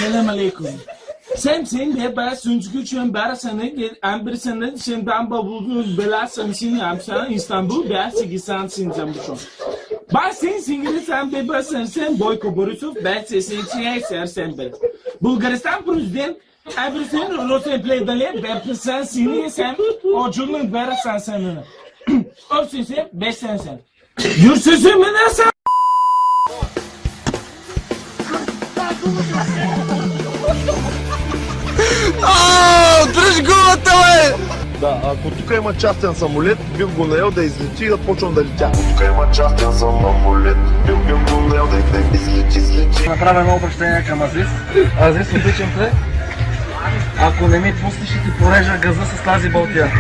Selam aleyküm. Sen de ben sunucu için ambersene şimdiden babulun belasını sinirlenmişsin İstanbul belki gitsen sinirlenmişsin. Ben sen bebasen Boyko Borisov ben sen bir. Bulgaristan prezident Everything Russian play dale ben sen oculun versen sen. Olsun sen 5 sen. Yürsüzü mü nasıl? Дръж гумата, бе! Да, ако тук има частен самолет, бих го наел да излети и да почвам да летя. Ако тук има частен самолет, бих го наел да излети. Направя едно обращение към Азис. Азис, обичам те. Ако не ми пуснеш, ще ти порежа газа с тази балтия.